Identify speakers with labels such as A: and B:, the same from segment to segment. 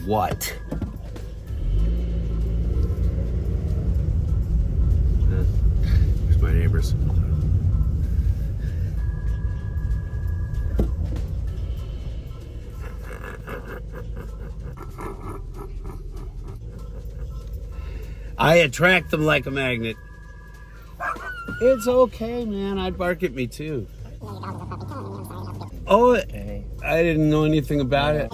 A: what? Here's my neighbors. I attract them like a magnet. It's okay, man. I'd bark at me too. Oh, I didn't know anything about it.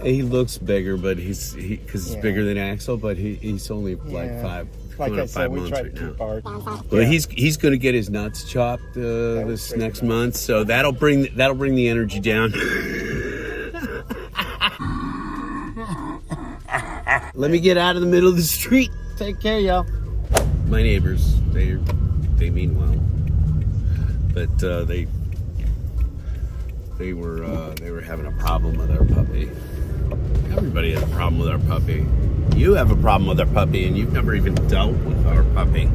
A: He looks bigger, but because he's bigger than Axel, but he's only like 5 months right now. Well, he's going to get his nuts chopped this next month, so that'll bring the energy down. Let me get out of the middle of the street. Take care, y'all. My neighbors, they mean well, but they were having a problem with our puppy. Everybody has a problem with our puppy. You have a problem with our puppy, and you've never even dealt with our puppy.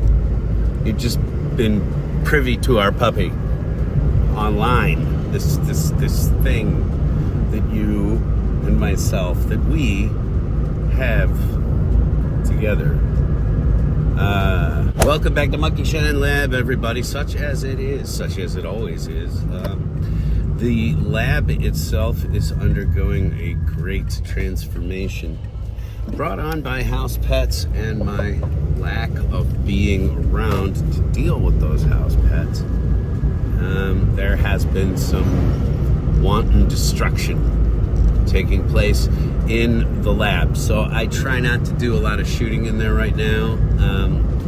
A: You've just been privy to our puppy online. This thing that you and myself, that we have together. Welcome back to Monkey Shine Lab, everybody. Such as it always is. The lab itself is undergoing a great transformation, brought on by house pets and my lack of being around to deal with those house pets. There has been some wanton destruction taking place in the lab, so I try not to do a lot of shooting in there right now.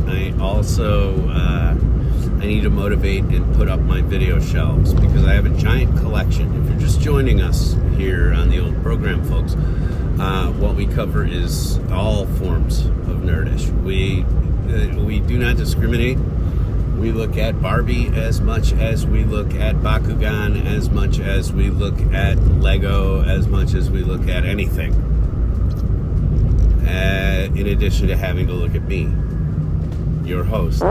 A: I also I need to motivate and put up my video shelves because I have a giant collection. If you're just joining us here on the old program, folks, what we cover is all forms of nerdish. We do not discriminate. We look at Barbie as much as we look at Bakugan, as much as we look at Lego, as much as we look at anything. In addition to having to look at me, your host.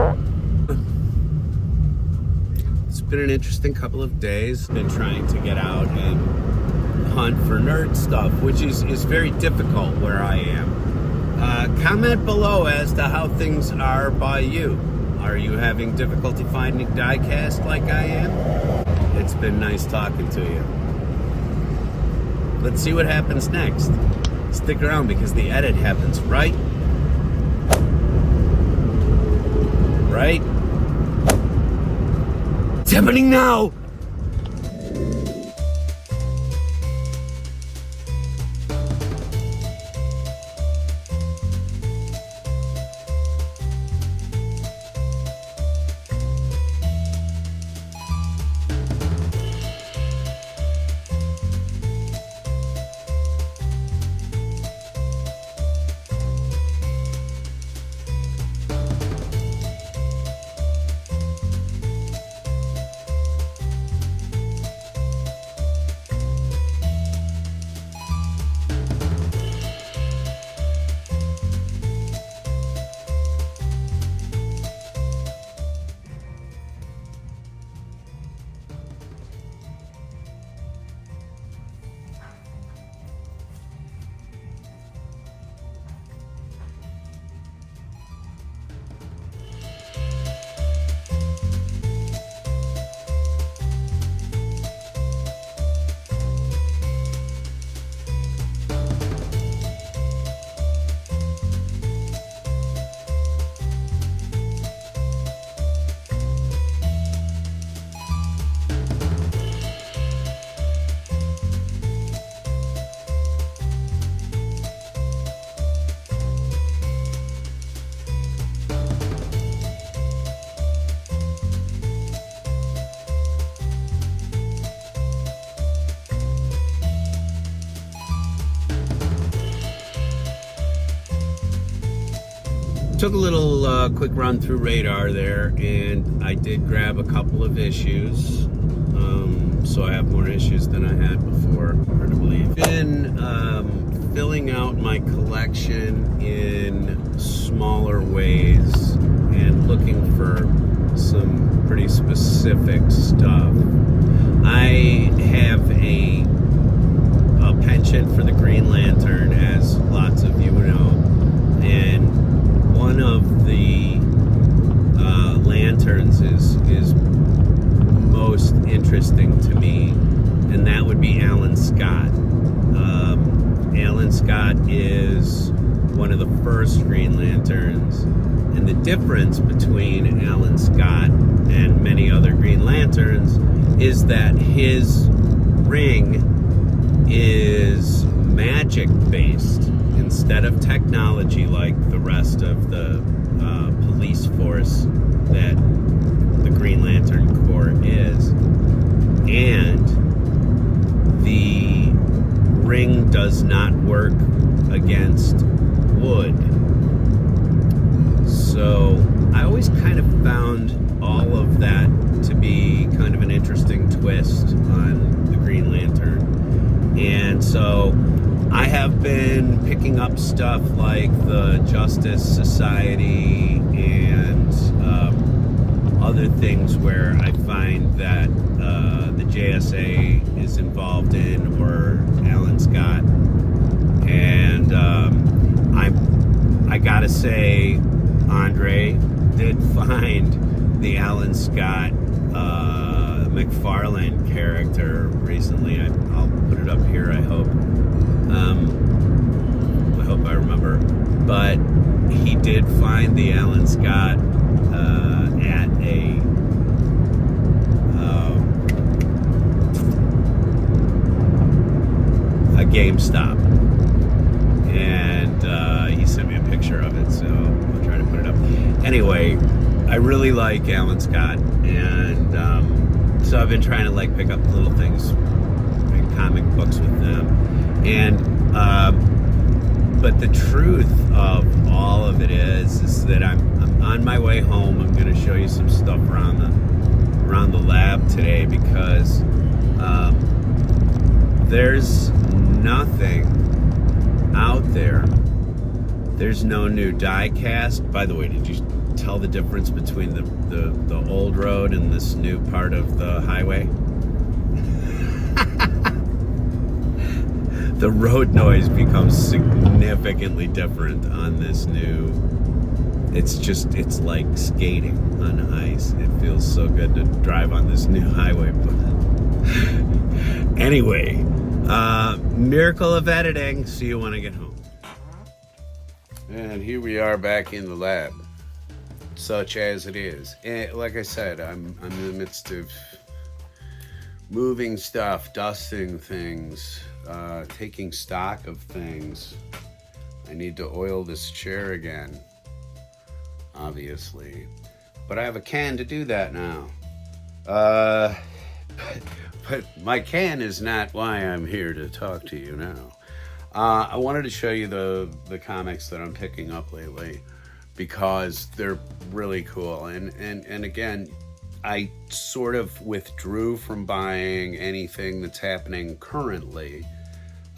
A: It's been an interesting couple of days. Been trying to get out and hunt for nerd stuff, which is very difficult where I am. Comment below as to how things are by you. Are you having difficulty finding diecast like I am? It's been nice talking to you. Let's see what happens next. Stick around because the edit happens right. It's happening now! Took a little quick run through Radar there, and I did grab a couple of issues. So I have more issues than I had before, hard to believe. Been filling out my collection in smaller ways and looking for some pretty specific stuff. I have a pen penchant for the Green Lantern, as lots of you know, and one of the lanterns is most interesting to me, and that would be Alan Scott. Alan Scott is one of the first Green Lanterns, and the difference between Alan Scott and many other Green Lanterns is that his ring is magic based instead of technology like the rest of the police force that the Green Lantern Corps is. And the ring does not work against wood. So I always kind of found all of that to be kind of an interesting twist on the Green Lantern. And so I have been picking up stuff like the Justice Society and other things where I find that the JSA is involved in, or Alan Scott. And I gotta say, Andre did find the Alan Scott McFarlane character recently. I'll put it up here, I hope. I hope I remember. But he did find the Alan Scott at a GameStop. And he sent me a picture of it, so I'll try to put it up. Anyway, I really like Alan Scott, and so I've been trying to like pick up little things, like comic books with them, and but the truth of all of it is that I'm on my way home. I'm going to show you some stuff around the lab today, because there's nothing out there. There's no new die cast. By the way, did you tell the difference between the old road and this new part of the highway? The road noise becomes significantly different on this new. It's like skating on ice. It feels so good to drive on this new highway. Anyway, miracle of editing. See you when I get home. And here we are back in the lab, such as it is. And like I said, I'm in the midst of moving stuff, dusting things, taking stock of things. I need to oil this chair again, obviously. But I have a can to do that now. But my can is not why I'm here to talk to you now. I wanted to show you the comics that I'm picking up lately, because they're really cool. And again, I sort of withdrew from buying anything that's happening currently.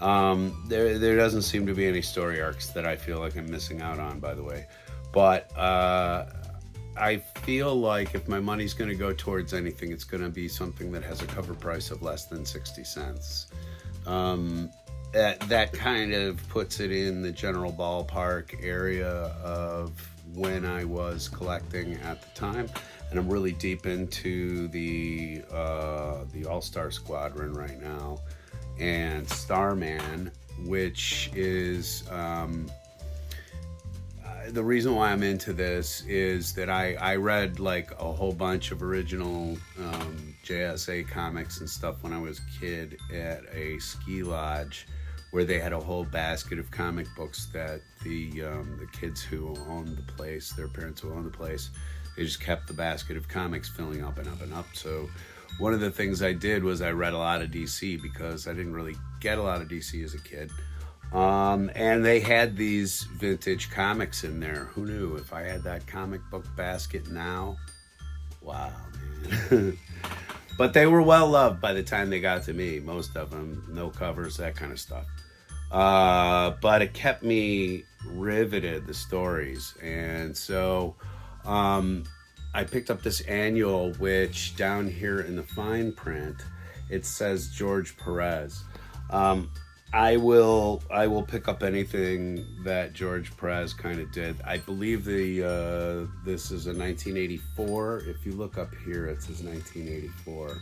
A: There doesn't seem to be any story arcs that I feel like I'm missing out on, by the way. But I feel like if my money's going to go towards anything, it's going to be something that has a cover price of less than 60 cents. That kind of puts it in the general ballpark area of when I was collecting at the time. And I'm really deep into the All-Star Squadron right now, and Starman, which is the reason why I'm into this is that I read like a whole bunch of original JSA comics and stuff when I was a kid at a ski lodge, where they had a whole basket of comic books that the kids who owned the place, their parents who owned the place, they just kept the basket of comics filling up and up and up. So one of the things I did was I read a lot of DC, because I didn't really get a lot of DC as a kid. And they had these vintage comics in there. Who knew? If I had that comic book basket now, wow, man. But they were well loved by the time they got to me. Most of them, no covers, that kind of stuff. But it kept me riveted, the stories. And so I picked up this annual, which down here in the fine print, it says George Perez. I will pick up anything that George Perez kind of did. I believe this is a 1984. If you look up here, it says 1984,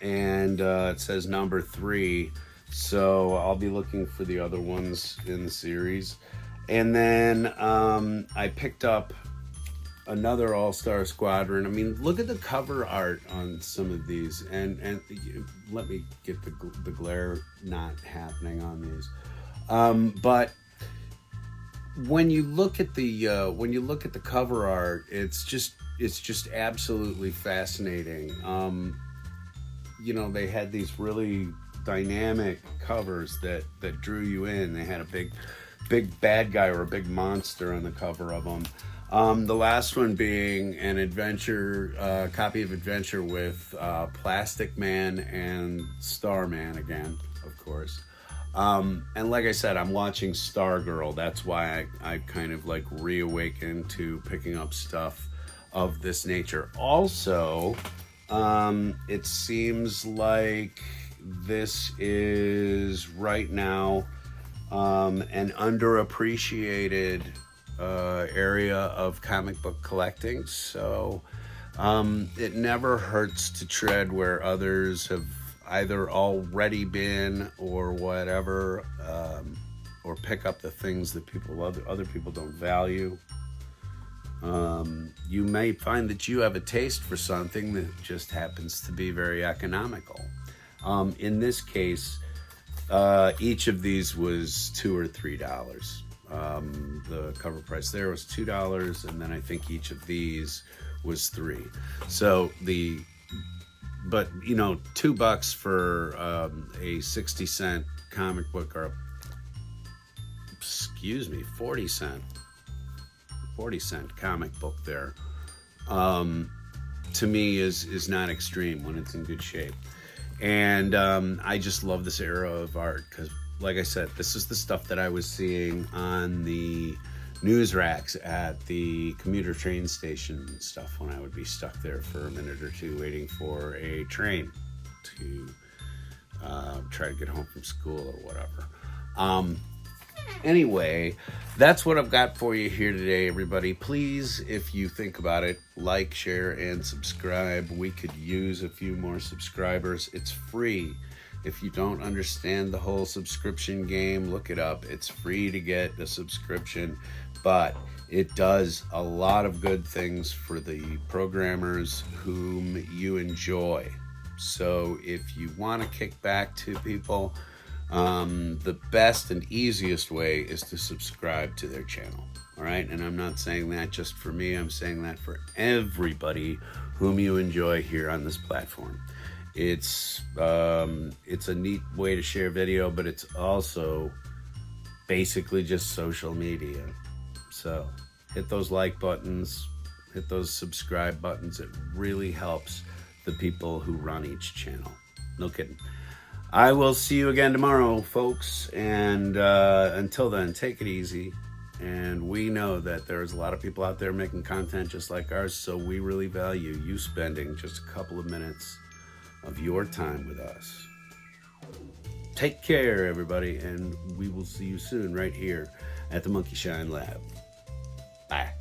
A: and it says number 3. So I'll be looking for the other ones in the series, and then I picked up another All-Star Squadron. I mean, look at the cover art on some of these, and let me get the glare not happening on these. But when you look at the cover art, it's just absolutely fascinating. You know, they had these really dynamic covers that drew you in. They had a big bad guy or a big monster on the cover of them. The last one being an adventure, copy of Adventure with Plastic Man and Starman again, of course. And like I said, I'm watching Stargirl. That's why I kind of like reawakened to picking up stuff of this nature. Also, it seems like this is right now an underappreciated area of comic book collecting, so it never hurts to tread where others have either already been or whatever, or pick up the things that other people don't value. You may find that you have a taste for something that just happens to be very economical. In this case, each of these was $2 or $3. The cover price there was $2, and then I think each of these was $3. So but you know, $2 for a 60-cent comic book, or 40-cent comic book there, to me is not extreme when it's in good shape. And I just love this era of art because, like I said, this is the stuff that I was seeing on the news racks at the commuter train station and stuff when I would be stuck there for a minute or two waiting for a train to try to get home from school or whatever. Anyway, that's what I've got for you here today, everybody. Please, if you think about it, like, share, and subscribe. We could use a few more subscribers. It's free. If you don't understand the whole subscription game, look it up. It's free to get a subscription, but it does a lot of good things for the programmers whom you enjoy. So if you want to kick back to people, the best and easiest way is to subscribe to their channel. All right, and I'm not saying that just for me. I'm saying that for everybody whom you enjoy here on this platform. It's a neat way to share video, but it's also basically just social media. So hit those like buttons, hit those subscribe buttons. It really helps the people who run each channel. No kidding. I will see you again tomorrow, folks. And until then, take it easy. And we know that there's a lot of people out there making content just like ours, so we really value you spending just a couple of minutes of your time with us. Take care, everybody, and we will see you soon right here at the Monkey Shine Lab. Bye.